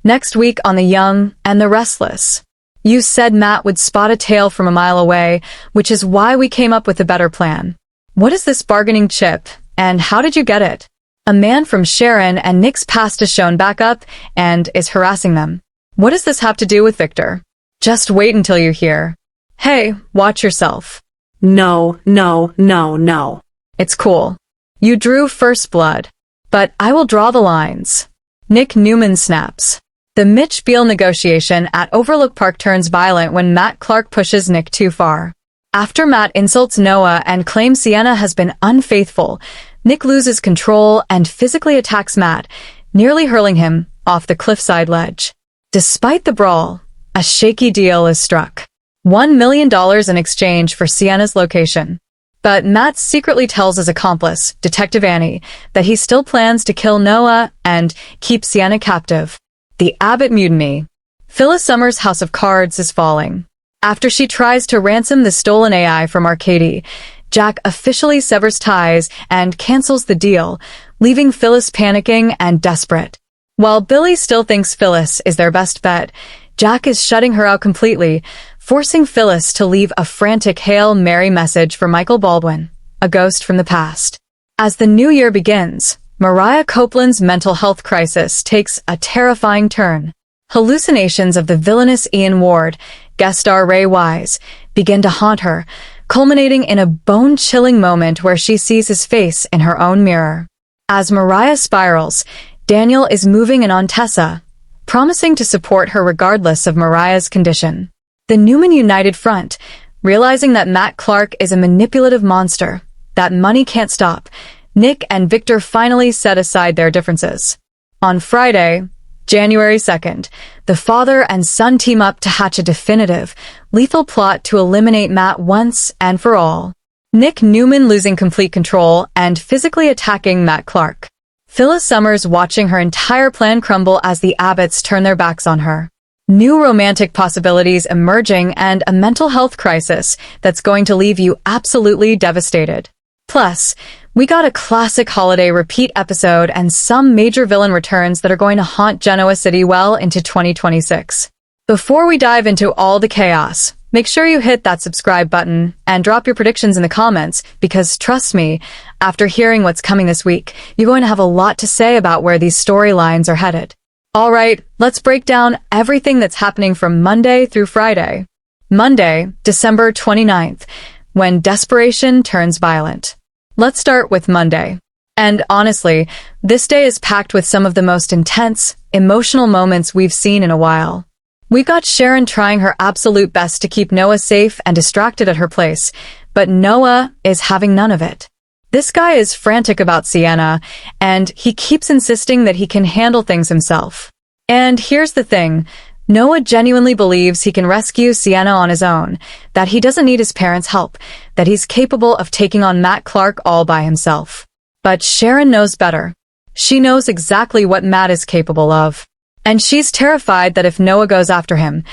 Next week on The Young and the Restless. You said Matt would spot a tail from a mile away, which is why we came up with a better plan. What is this bargaining chip, and how did you get it? A man from Sharon and Nick's past has shown back up and is harassing them. What does this have to do with Victor? Just wait until you hear. Hey, watch yourself. No, no, no, no. It's cool. You drew first blood. But I will draw the lines. Nick Newman snaps. The Mitch Beale negotiation at Overlook Park turns violent when Matt Clark pushes Nick too far. After Matt insults Noah and claims Sienna has been unfaithful, Nick loses control and physically attacks Matt, nearly hurling him off the cliffside ledge. Despite the brawl, a shaky deal is struck. $1 million in exchange for Sienna's location. But Matt secretly tells his accomplice, Detective Annie, that he still plans to kill Noah and keep Sienna captive. The Abbott mutiny. Phyllis Summers' house of cards is falling. After she tries to ransom the stolen AI from Arcady, Jack officially severs ties and cancels the deal, leaving Phyllis panicking and desperate. While Billy still thinks Phyllis is their best bet, Jack is shutting her out completely, forcing Phyllis to leave a frantic Hail Mary message for Michael Baldwin, a ghost from the past. As the new year begins, Mariah Copeland's mental health crisis takes a terrifying turn. Hallucinations of the villainous Ian Ward, guest star Ray Wise, begin to haunt her, culminating in a bone-chilling moment where she sees his face in her own mirror. As Mariah spirals, Daniel is moving in on Tessa, promising to support her regardless of Mariah's condition. The Newman United Front, realizing that Matt Clark is a manipulative monster, that money can't stop, Nick and Victor finally set aside their differences. On Friday, January 2nd, the father and son team up to hatch a definitive, lethal plot to eliminate Matt once and for all. Nick Newman losing complete control and physically attacking Matt Clark. Phyllis Summers watching her entire plan crumble as the Abbotts turn their backs on her. New romantic possibilities emerging and a mental health crisis that's going to leave you absolutely devastated. Plus, we got a classic holiday repeat episode and some major villain returns that are going to haunt Genoa City well into 2026. Before we dive into all the chaos, make sure you hit that subscribe button and drop your predictions in the comments because trust me, after hearing what's coming this week, you're going to have a lot to say about where these storylines are headed. Alright, let's break down everything that's happening from Monday through Friday. Monday, December 29th, when desperation turns violent. Let's start with Monday. And honestly, this day is packed with some of the most intense, emotional moments we've seen in a while. We got Sharon trying her absolute best to keep Noah safe and distracted at her place, but Noah is having none of it. This guy is frantic about Sienna, and he keeps insisting that he can handle things himself. And here's the thing, Noah genuinely believes he can rescue Sienna on his own, that he doesn't need his parents' help, that he's capable of taking on Matt Clark all by himself. But Sharon knows better. She knows exactly what Matt is capable of. And she's terrified that if Noah goes after him,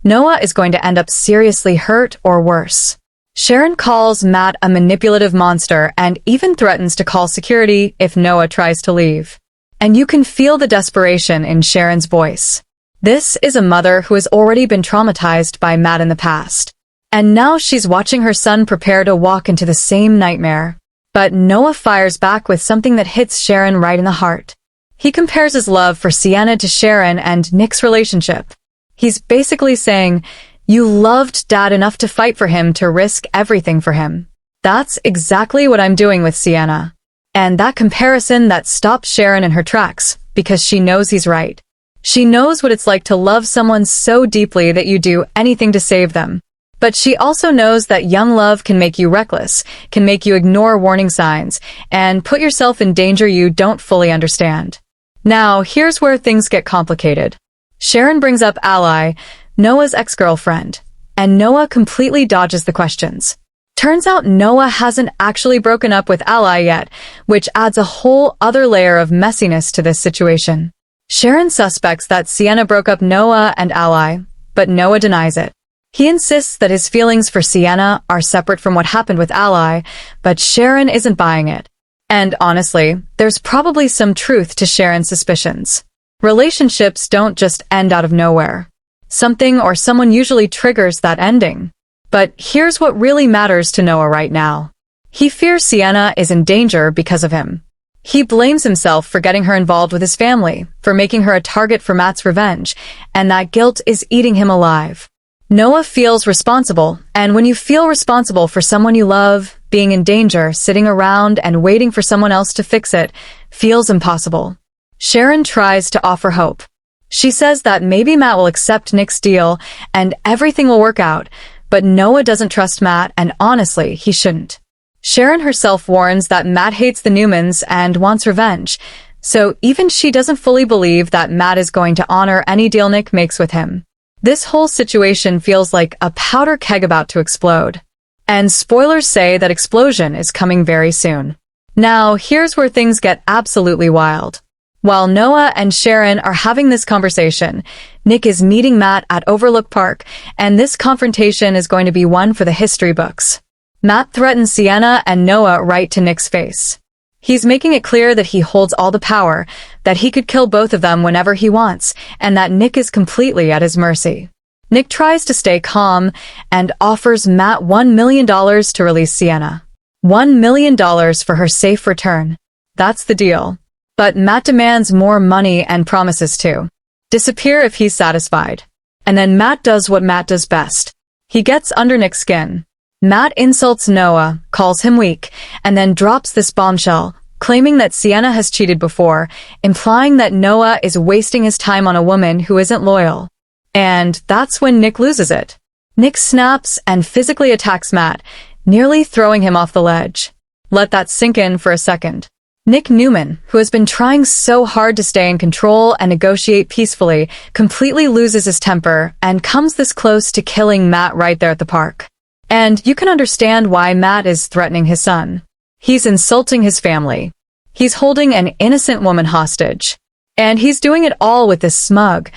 Noah is going to end up seriously hurt or worse. Sharon calls Matt a manipulative monster and even threatens to call security if Noah tries to leave. And you can feel the desperation in Sharon's voice. This is a mother who has already been traumatized by Matt in the past. And now she's watching her son prepare to walk into the same nightmare. But Noah fires back with something that hits Sharon right in the heart. He compares his love for Sienna to Sharon and Nick's relationship. He's basically saying, you loved Dad enough to fight for him to risk everything for him. That's exactly what I'm doing with Sienna. And that comparison that stops Sharon in her tracks, because she knows he's right. She knows what it's like to love someone so deeply that you do anything to save them. But she also knows that young love can make you reckless, can make you ignore warning signs, and put yourself in danger you don't fully understand. Now, here's where things get complicated. Sharon brings up Ally, Noah's ex-girlfriend, and Noah completely dodges the questions. Turns out Noah hasn't actually broken up with Ally yet, which adds a whole other layer of messiness to this situation. Sharon suspects that Sienna broke up Noah and Ally, but Noah denies it. He insists that his feelings for Sienna are separate from what happened with Ally, but Sharon isn't buying it. And honestly, there's probably some truth to Sharon's suspicions. Relationships don't just end out of nowhere. Something or someone usually triggers that ending. But here's what really matters to Noah right now. He fears Sienna is in danger because of him. He blames himself for getting her involved with his family, for making her a target for Matt's revenge, and that guilt is eating him alive. Noah feels responsible, and when you feel responsible for someone you love, being in danger, sitting around and waiting for someone else to fix it, feels impossible. Sharon tries to offer hope. She says that maybe Matt will accept Nick's deal and everything will work out, but Noah doesn't trust Matt, and honestly, he shouldn't. Sharon herself warns that Matt hates the Newmans and wants revenge, so even she doesn't fully believe that Matt is going to honor any deal Nick makes with him. This whole situation feels like a powder keg about to explode. And spoilers say that explosion is coming very soon. Now, here's where things get absolutely wild. While Noah and Sharon are having this conversation, Nick is meeting Matt at Overlook Park, and this confrontation is going to be one for the history books. Matt threatens Sienna and Noah right to Nick's face. He's making it clear that he holds all the power, that he could kill both of them whenever he wants, and that Nick is completely at his mercy. Nick tries to stay calm and offers Matt $1 million to release Sienna. $1 million for her safe return. That's the deal. But Matt demands more money and promises to disappear if he's satisfied. And then Matt does what Matt does best. He gets under Nick's skin. Matt insults Noah, calls him weak, and then drops this bombshell, claiming that Sienna has cheated before, implying that Noah is wasting his time on a woman who isn't loyal. And that's when Nick loses it. Nick snaps and physically attacks Matt, nearly throwing him off the ledge. Let that sink in for a second. Nick Newman, who has been trying so hard to stay in control and negotiate peacefully, completely loses his temper and comes this close to killing Matt right there at the park. And you can understand why Matt is threatening his son. He's insulting his family. He's holding an innocent woman hostage. And he's doing it all with this smug,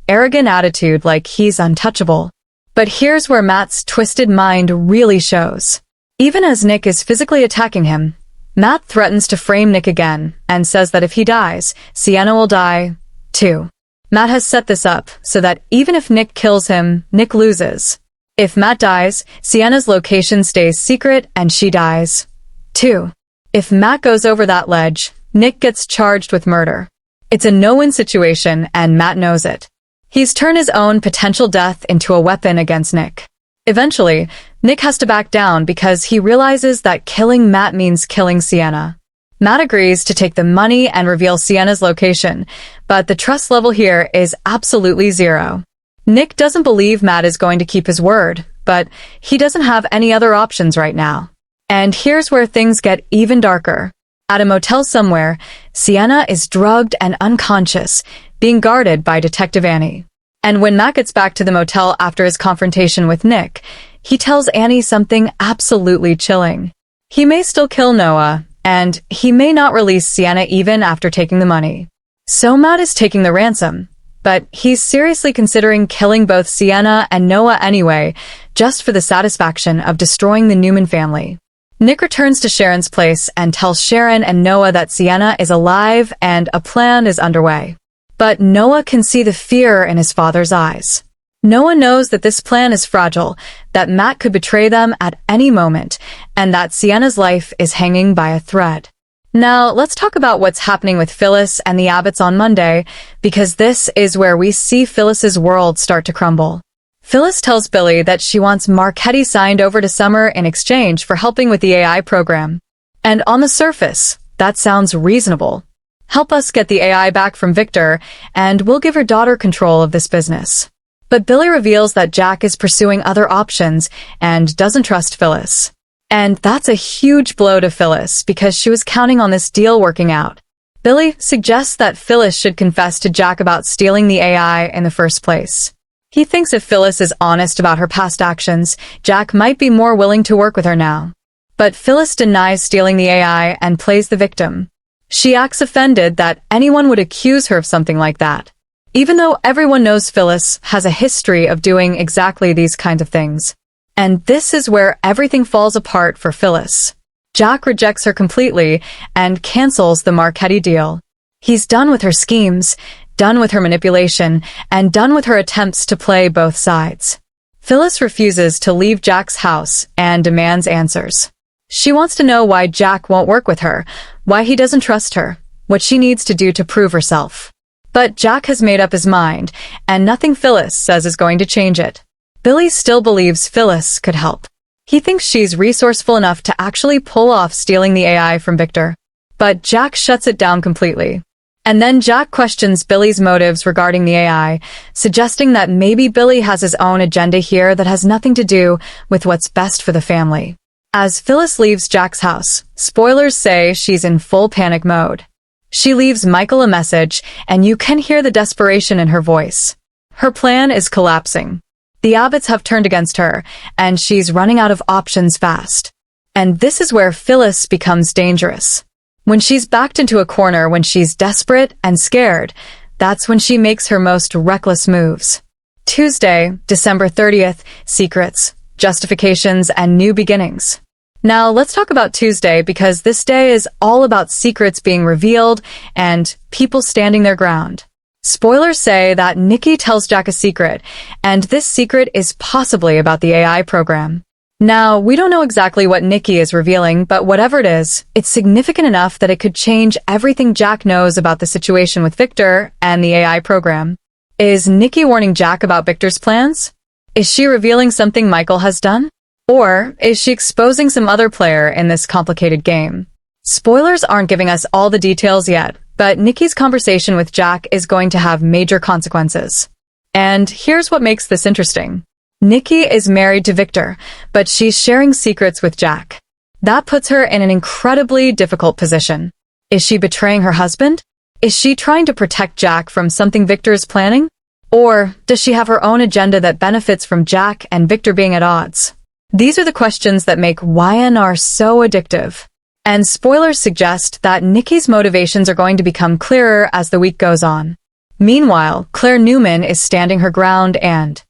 arrogant attitude like he's untouchable. But here's where Matt's twisted mind really shows. Even as Nick is physically attacking him, Matt threatens to frame Nick again and says that if he dies, Sienna will die, too. Matt has set this up so that even if Nick kills him, Nick loses. If Matt dies, Sienna's location stays secret and she dies, too. If Matt goes over that ledge, Nick gets charged with murder. It's a no-win situation and Matt knows it. He's turned his own potential death into a weapon against Nick. Eventually, Nick has to back down because he realizes that killing Matt means killing Sienna. Matt agrees to take the money and reveal Sienna's location, but the trust level here is absolutely zero. Nick doesn't believe Matt is going to keep his word, but he doesn't have any other options right now. And here's where things get even darker. At a motel somewhere, Sienna is drugged and unconscious, being guarded by Detective Annie. And when Matt gets back to the motel after his confrontation with Nick, he tells Annie something absolutely chilling. He may still kill Noah, and he may not release Sienna even after taking the money. So Matt is taking the ransom, but he's seriously considering killing both Sienna and Noah anyway, just for the satisfaction of destroying the Newman family. Nick returns to Sharon's place and tells Sharon and Noah that Sienna is alive and a plan is underway. But Noah can see the fear in his father's eyes. Noah knows that this plan is fragile, that Matt could betray them at any moment, and that Sienna's life is hanging by a thread. Now, let's talk about what's happening with Phyllis and the Abbotts on Monday, because this is where we see Phyllis's world start to crumble. Phyllis tells Billy that she wants Marchetti signed over to Summer in exchange for helping with the AI program. And on the surface, that sounds reasonable. Help us get the AI back from Victor, and we'll give her daughter control of this business. But Billy reveals that Jack is pursuing other options and doesn't trust Phyllis. And that's a huge blow to Phyllis because she was counting on this deal working out. Billy suggests that Phyllis should confess to Jack about stealing the AI in the first place. He thinks if Phyllis is honest about her past actions, Jack might be more willing to work with her now. But Phyllis denies stealing the AI and plays the victim. She acts offended that anyone would accuse her of something like that, even though everyone knows Phyllis has a history of doing exactly these kinds of things. And this is where everything falls apart for Phyllis. Jack rejects her completely and cancels the Marchetti deal. He's done with her schemes, done with her manipulation, and done with her attempts to play both sides. Phyllis refuses to leave Jack's house and demands answers. She wants to know why Jack won't work with her, why he doesn't trust her, what she needs to do to prove herself. But Jack has made up his mind, and nothing Phyllis says is going to change it. Billy still believes Phyllis could help. He thinks she's resourceful enough to actually pull off stealing the AI from Victor. But Jack shuts it down completely. And then Jack questions Billy's motives regarding the AI, suggesting that maybe Billy has his own agenda here that has nothing to do with what's best for the family. As Phyllis leaves Jack's house, spoilers say she's in full panic mode. She leaves Michael a message, and you can hear the desperation in her voice. Her plan is collapsing. The Abbotts have turned against her, and she's running out of options fast. And this is where Phyllis becomes dangerous. When she's backed into a corner, when she's desperate and scared, that's when she makes her most reckless moves. Tuesday, December 30th, secrets, justifications, and new beginnings. Now let's talk about Tuesday because this day is all about secrets being revealed and people standing their ground. Spoilers say that Nikki tells Jack a secret, and this secret is possibly about the AI program. Now, we don't know exactly what Nikki is revealing, but whatever it is, it's significant enough that it could change everything Jack knows about the situation with Victor and the AI program. Is Nikki warning Jack about Victor's plans? Is she revealing something Michael has done? Or is she exposing some other player in this complicated game? Spoilers aren't giving us all the details yet, but Nikki's conversation with Jack is going to have major consequences. And here's what makes this interesting. Nikki is married to Victor, but she's sharing secrets with Jack. That puts her in an incredibly difficult position. Is she betraying her husband? Is she trying to protect Jack from something Victor is planning? Or does she have her own agenda that benefits from Jack and Victor being at odds? These are the questions that make YNR so addictive. And spoilers suggest that Nikki's motivations are going to become clearer as the week goes on. Meanwhile, Claire Newman is standing her ground and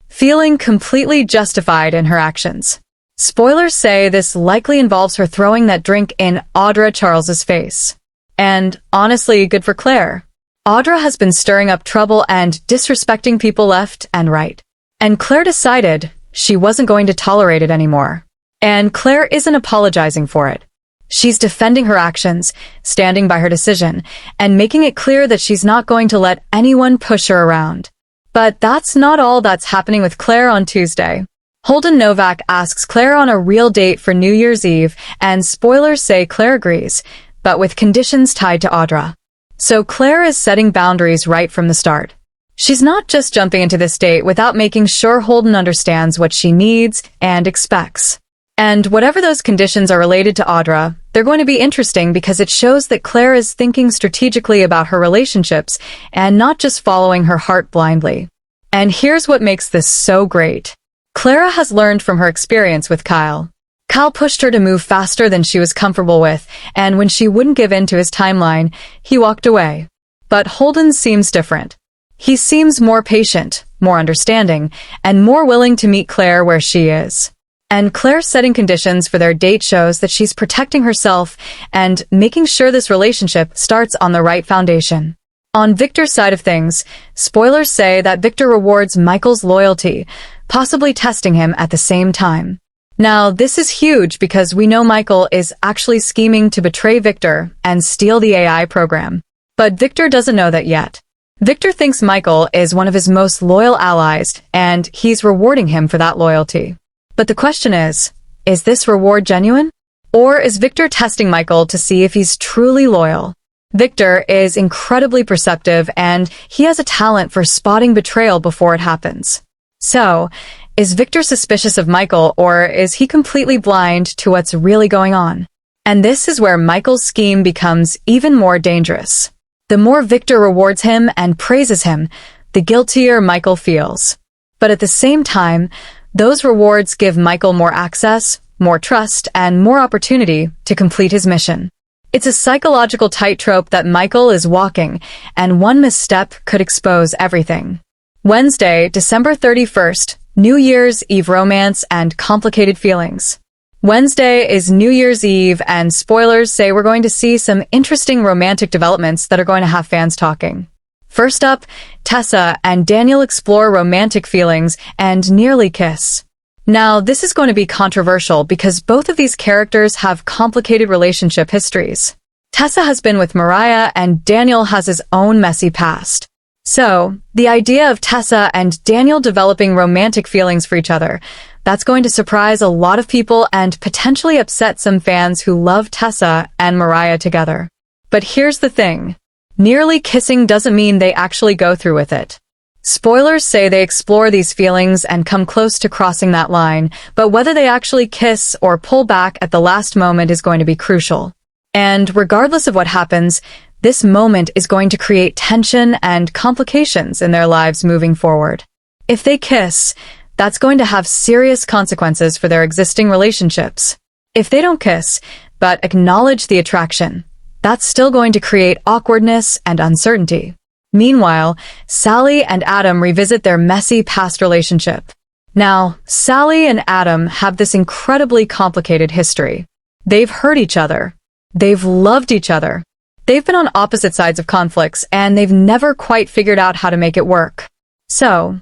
feeling completely justified in her actions. Spoilers say this likely involves her throwing that drink in Audra Charles's face. And honestly, good for Claire. Audra has been stirring up trouble and disrespecting people left and right. And Claire decided she wasn't going to tolerate it anymore. And Claire isn't apologizing for it. She's defending her actions, standing by her decision, and making it clear that she's not going to let anyone push her around. But that's not all that's happening with Claire on Tuesday. Holden Novak asks Claire on a real date for New Year's Eve, and spoilers say Claire agrees, but with conditions tied to Audra. So Claire is setting boundaries right from the start. She's not just jumping into this date without making sure Holden understands what she needs and expects. And whatever those conditions are related to Audra, they're going to be interesting because it shows that Claire is thinking strategically about her relationships and not just following her heart blindly. And here's what makes this so great. Clara has learned from her experience with Kyle. Kyle pushed her to move faster than she was comfortable with, and when she wouldn't give in to his timeline, he walked away. But Holden seems different. He seems more patient, more understanding, and more willing to meet Claire where she is. And Claire setting conditions for their date shows that she's protecting herself and making sure this relationship starts on the right foundation. On Victor's side of things, spoilers say that Victor rewards Michael's loyalty, possibly testing him at the same time. Now, this is huge because we know Michael is actually scheming to betray Victor and steal the AI program. But Victor doesn't know that yet. Victor thinks Michael is one of his most loyal allies, and he's rewarding him for that loyalty. But the question is this reward genuine? Or is Victor testing Michael to see if he's truly loyal? Victor is incredibly perceptive, and he has a talent for spotting betrayal before it happens. So, is Victor suspicious of Michael, or is he completely blind to what's really going on? And this is where Michael's scheme becomes even more dangerous. The more Victor rewards him and praises him, the guiltier Michael feels. But at the same time, those rewards give Michael more access, more trust, and more opportunity to complete his mission. It's a psychological tightrope that Michael is walking, and one misstep could expose everything. Wednesday, December 31st, New Year's Eve romance and complicated feelings. Wednesday is New Year's Eve, and spoilers say we're going to see some interesting romantic developments that are going to have fans talking. First up, Tessa and Daniel explore romantic feelings and nearly kiss. Now, this is going to be controversial because both of these characters have complicated relationship histories. Tessa has been with Mariah and Daniel has his own messy past. So, the idea of Tessa and Daniel developing romantic feelings for each other, that's going to surprise a lot of people and potentially upset some fans who love Tessa and Mariah together. But here's the thing. Nearly kissing doesn't mean they actually go through with it. Spoilers say they explore these feelings and come close to crossing that line, but whether they actually kiss or pull back at the last moment is going to be crucial. And regardless of what happens, this moment is going to create tension and complications in their lives moving forward. If they kiss, that's going to have serious consequences for their existing relationships. If they don't kiss, but acknowledge the attraction, that's still going to create awkwardness and uncertainty. Meanwhile, Sally and Adam revisit their messy past relationship. Now, Sally and Adam have this incredibly complicated history. They've hurt each other. They've loved each other. They've been on opposite sides of conflicts, and they've never quite figured out how to make it work. So,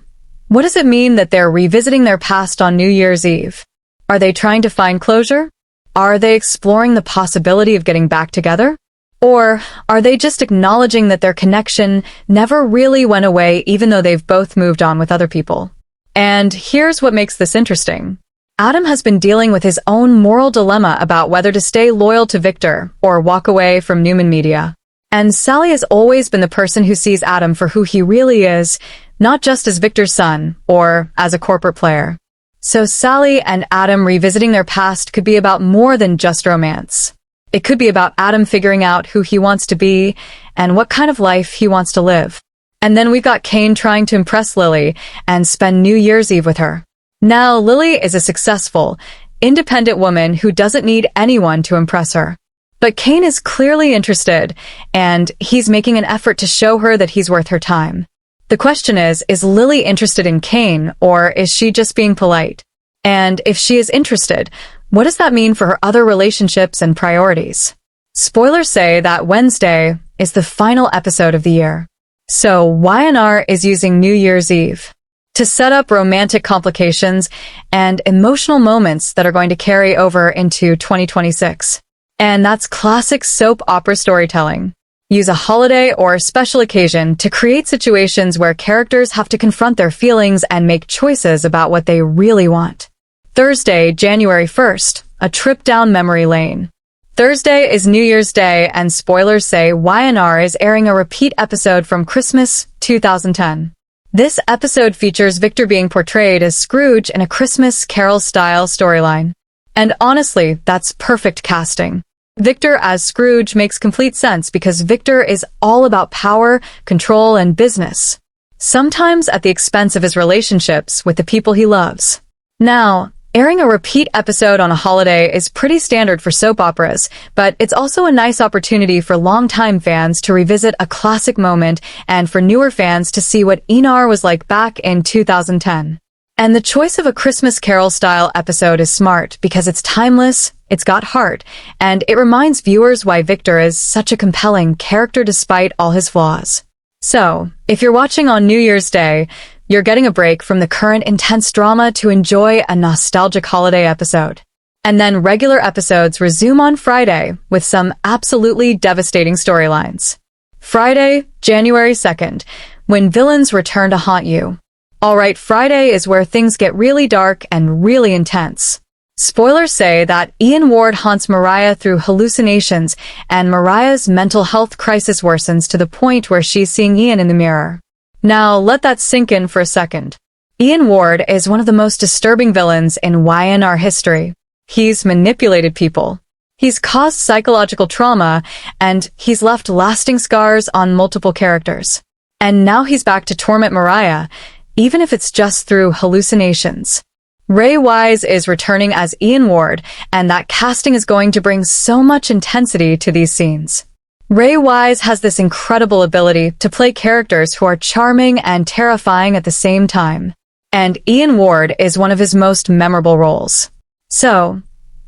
what does it mean that they're revisiting their past on New Year's Eve? Are they trying to find closure? Are they exploring the possibility of getting back together? Or are they just acknowledging that their connection never really went away even though they've both moved on with other people? And here's what makes this interesting. Adam has been dealing with his own moral dilemma about whether to stay loyal to Victor or walk away from Newman Media. And Sally has always been the person who sees Adam for who he really is, not just as Victor's son or as a corporate player. So Sally and Adam revisiting their past could be about more than just romance. It could be about Adam figuring out who he wants to be and what kind of life he wants to live. And then we've got Kane trying to impress Lily and spend New Year's Eve with her. Now, Lily is a successful, independent woman who doesn't need anyone to impress her. But Kane is clearly interested, and he's making an effort to show her that he's worth her time. The question is Lily interested in Kane, or is she just being polite? And if she is interested, what does that mean for her other relationships and priorities? Spoilers say that Wednesday is the final episode of the year. So Y&R is using New Year's Eve to set up romantic complications and emotional moments that are going to carry over into 2026. And that's classic soap opera storytelling. Use a holiday or a special occasion to create situations where characters have to confront their feelings and make choices about what they really want. Thursday, January 1st, a trip down memory lane. Thursday is New Year's Day, and spoilers say Y&R is airing a repeat episode from Christmas 2010. This episode features Victor being portrayed as Scrooge in a Christmas Carol-style storyline. And honestly, that's perfect casting. Victor as Scrooge makes complete sense because Victor is all about power, control, and business, sometimes at the expense of his relationships with the people he loves. Now, airing a repeat episode on a holiday is pretty standard for soap operas, but it's also a nice opportunity for longtime fans to revisit a classic moment and for newer fans to see what Y&R was like back in 2010. And the choice of a Christmas Carol-style episode is smart because it's timeless, it's got heart, and it reminds viewers why Victor is such a compelling character despite all his flaws. So, if you're watching on New Year's Day, you're getting a break from the current intense drama to enjoy a nostalgic holiday episode. And then regular episodes resume on Friday with some absolutely devastating storylines. Friday, January 2nd, when villains return to haunt you. Alright, Friday is where things get really dark and really intense. Spoilers say that Ian Ward haunts Mariah through hallucinations, and Mariah's mental health crisis worsens to the point where she's seeing Ian in the mirror. Now, let that sink in for a second. Ian Ward is one of the most disturbing villains in Y&R history. He's manipulated people. He's caused psychological trauma, and he's left lasting scars on multiple characters. And now he's back to torment Mariah, even if it's just through hallucinations. Ray Wise is returning as Ian Ward, and that casting is going to bring so much intensity to these scenes. Ray Wise has this incredible ability to play characters who are charming and terrifying at the same time. And Ian Ward is one of his most memorable roles. So,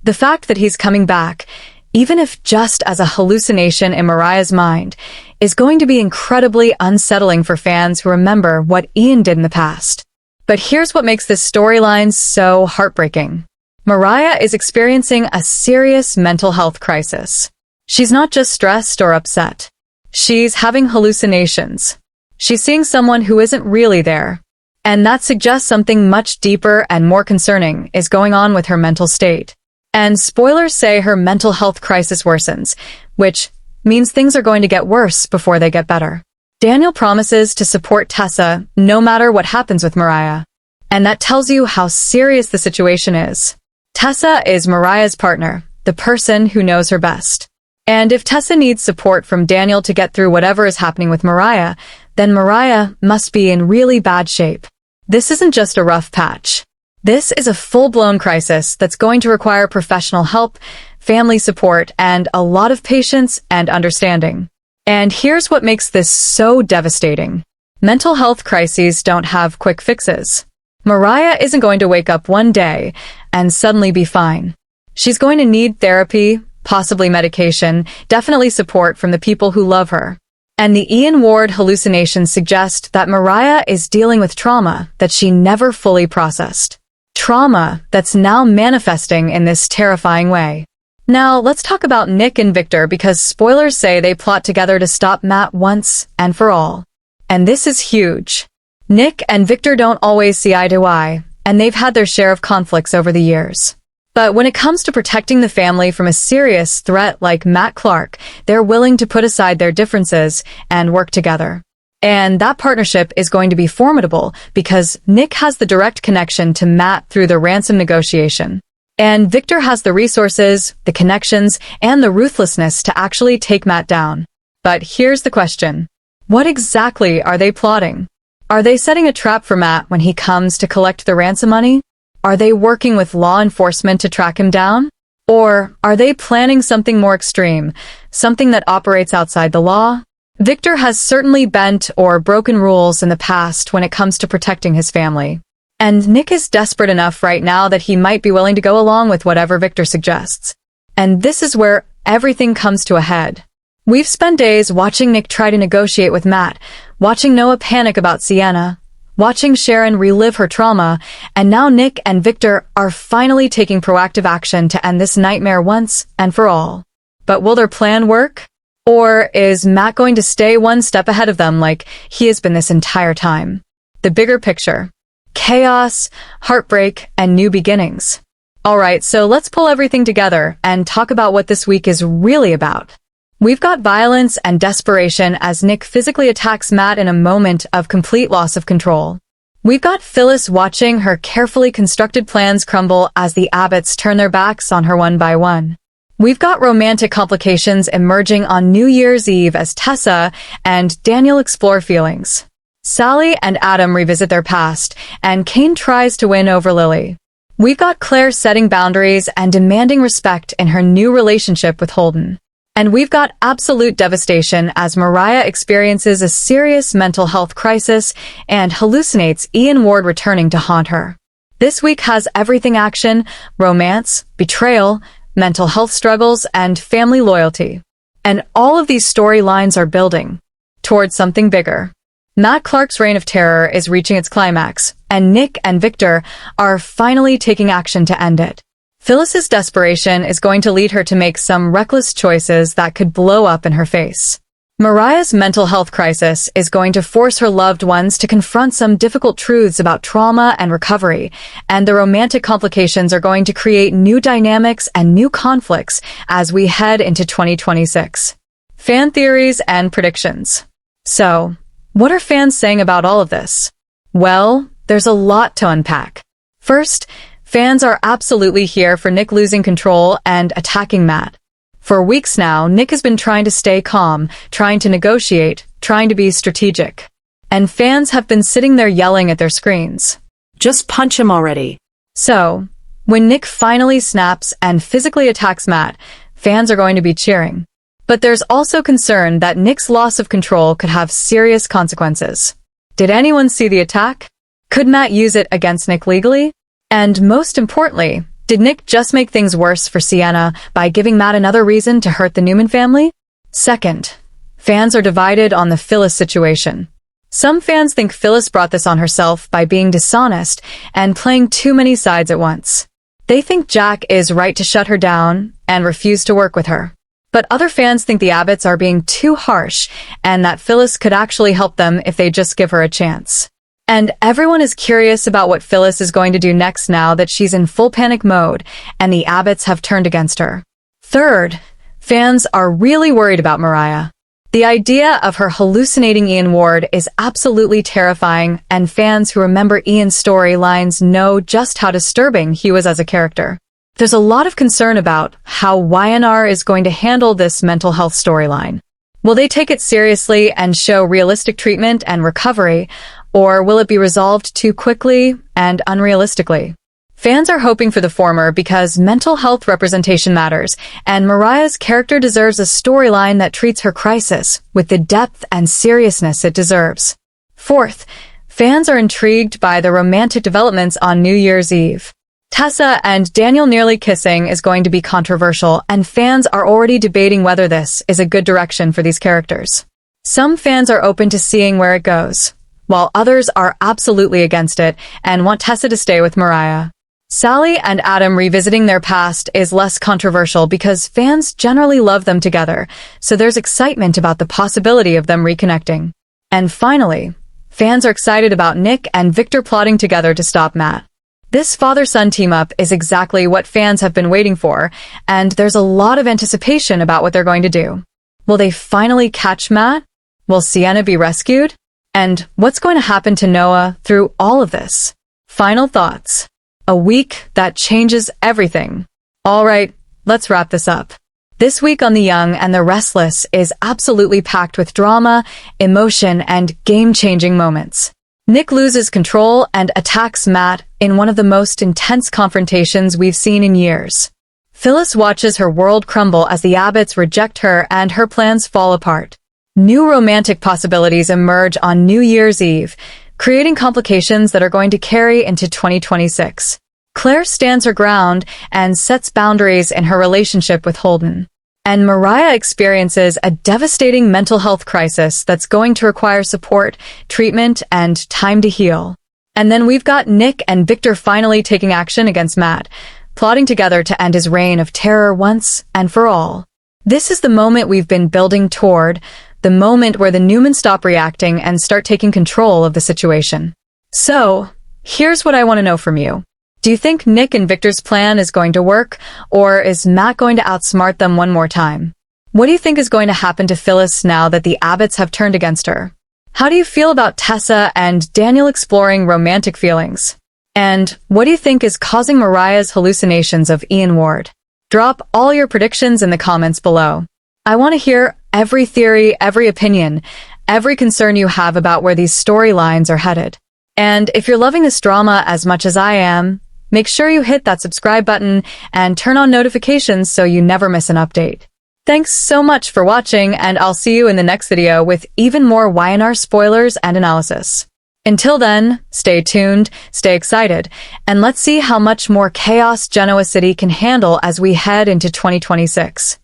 the fact that he's coming back, even if just as a hallucination in Mariah's mind, is going to be incredibly unsettling for fans who remember what Ian did in the past. But here's what makes this storyline so heartbreaking. Mariah is experiencing a serious mental health crisis. She's not just stressed or upset. She's having hallucinations. She's seeing someone who isn't really there. And that suggests something much deeper and more concerning is going on with her mental state. And spoilers say her mental health crisis worsens, which means things are going to get worse before they get better. Daniel promises to support Tessa no matter what happens with Mariah. And that tells you how serious the situation is. Tessa is Mariah's partner, the person who knows her best. And if Tessa needs support from Daniel to get through whatever is happening with Mariah, then Mariah must be in really bad shape. This isn't just a rough patch. This is a full-blown crisis that's going to require professional help, family support, and a lot of patience and understanding. And here's what makes this so devastating. Mental health crises don't have quick fixes. Mariah isn't going to wake up one day and suddenly be fine. She's going to need therapy, possibly medication, definitely support from the people who love her. And the Ian Ward hallucinations suggest that Mariah is dealing with trauma that she never fully processed. Trauma that's now manifesting in this terrifying way. Now, let's talk about Nick and Victor because spoilers say they plot together to stop Matt once and for all. And this is huge. Nick and Victor don't always see eye to eye, and they've had their share of conflicts over the years. But when it comes to protecting the family from a serious threat like Matt Clark, they're willing to put aside their differences and work together. And that partnership is going to be formidable because Nick has the direct connection to Matt through the ransom negotiation. And Victor has the resources, the connections, and the ruthlessness to actually take Matt down. But here's the question. What exactly are they plotting? Are they setting a trap for Matt when he comes to collect the ransom money? Are they working with law enforcement to track him down? Or are they planning something more extreme, something that operates outside the law? Victor has certainly bent or broken rules in the past when it comes to protecting his family. And Nick is desperate enough right now that he might be willing to go along with whatever Victor suggests. And this is where everything comes to a head. We've spent days watching Nick try to negotiate with Matt, watching Noah panic about Sienna, watching Sharon relive her trauma, and now Nick and Victor are finally taking proactive action to end this nightmare once and for all. But will their plan work? Or is Matt going to stay one step ahead of them like he has been this entire time? The bigger picture. Chaos, heartbreak, and new beginnings. Alright, so let's pull everything together and talk about what this week is really about. We've got violence and desperation as Nick physically attacks Matt in a moment of complete loss of control. We've got Phyllis watching her carefully constructed plans crumble as the Abbotts turn their backs on her one by one. We've got romantic complications emerging on New Year's Eve as Tessa and Daniel explore feelings. Sally and Adam revisit their past, and Kane tries to win over Lily. We've got Claire setting boundaries and demanding respect in her new relationship with Holden. And we've got absolute devastation as Mariah experiences a serious mental health crisis and hallucinates Ian Ward returning to haunt her. This week has everything action, romance, betrayal, mental health struggles, and family loyalty. And all of these storylines are building towards something bigger. Matt Clark's reign of terror is reaching its climax, and Nick and Victor are finally taking action to end it. Phyllis's desperation is going to lead her to make some reckless choices that could blow up in her face. Mariah's mental health crisis is going to force her loved ones to confront some difficult truths about trauma and recovery, and the romantic complications are going to create new dynamics and new conflicts as we head into 2026. Fan theories and predictions. So, what are fans saying about all of this? Well, there's a lot to unpack. First, fans are absolutely here for Nick losing control and attacking Matt. For weeks now, Nick has been trying to stay calm, trying to negotiate, trying to be strategic. And fans have been sitting there yelling at their screens. Just punch him already. So, when Nick finally snaps and physically attacks Matt, fans are going to be cheering. But there's also concern that Nick's loss of control could have serious consequences. Did anyone see the attack? Could Matt use it against Nick legally? And most importantly, did Nick just make things worse for Sienna by giving Matt another reason to hurt the Newman family? Second, Fans are divided on the Phyllis situation. Some fans think Phyllis brought this on herself by being dishonest and playing too many sides at once. They think Jack is right to shut her down and refuse to work with her. But other fans think the Abbotts are being too harsh and that Phyllis could actually help them if they just give her a chance. And everyone is curious about what Phyllis is going to do next now that she's in full panic mode and the Abbotts have turned against her. Third, fans are really worried about Mariah. The idea of her hallucinating Ian Ward is absolutely terrifying, and fans who remember Ian's storylines know just how disturbing he was as a character. There's a lot of concern about how Y&R is going to handle this mental health storyline. Will they take it seriously and show realistic treatment and recovery, or will it be resolved too quickly and unrealistically? Fans are hoping for the former because mental health representation matters, and Mariah's character deserves a storyline that treats her crisis with the depth and seriousness it deserves. Fourth, fans are intrigued by the romantic developments on New Year's Eve. Tessa and Daniel nearly kissing is going to be controversial, and fans are already debating whether this is a good direction for these characters. Some fans are open to seeing where it goes, while others are absolutely against it and want Tessa to stay with Mariah. Sally and Adam revisiting their past is less controversial because fans generally love them together, so there's excitement about the possibility of them reconnecting. And finally, fans are excited about Nick and Victor plotting together to stop Matt. This father-son team-up is exactly what fans have been waiting for, and there's a lot of anticipation about what they're going to do. Will they finally catch Matt? Will Sienna be rescued? And what's going to happen to Noah through all of this? Final thoughts. A week that changes everything. All right, let's wrap this up. This week on The Young and the Restless is absolutely packed with drama, emotion, and game-changing moments. Nick loses control and attacks Matt in one of the most intense confrontations we've seen in years. Phyllis watches her world crumble as the Abbotts reject her and her plans fall apart. New romantic possibilities emerge on New Year's Eve, creating complications that are going to carry into 2026. Claire stands her ground and sets boundaries in her relationship with Holden. And Mariah experiences a devastating mental health crisis that's going to require support, treatment, and time to heal. And then we've got Nick and Victor finally taking action against Matt, plotting together to end his reign of terror once and for all. This is the moment we've been building toward, the moment where the Newman stop reacting and start taking control of the situation. So, here's what I want to know from you. Do you think Nick and Victor's plan is going to work, or is Matt going to outsmart them one more time? What do you think is going to happen to Phyllis now that the Abbotts have turned against her? How do you feel about Tessa and Daniel exploring romantic feelings? And what do you think is causing Mariah's hallucinations of Ian Ward? Drop all your predictions in the comments below. I want to hear every theory, every opinion, every concern you have about where these storylines are headed. And if you're loving this drama as much as I am, make sure you hit that subscribe button and turn on notifications so you never miss an update. Thanks so much for watching, and I'll see you in the next video with even more Y&R spoilers and analysis. Until then, stay tuned, stay excited, and let's see how much more chaos Genoa City can handle as we head into 2026.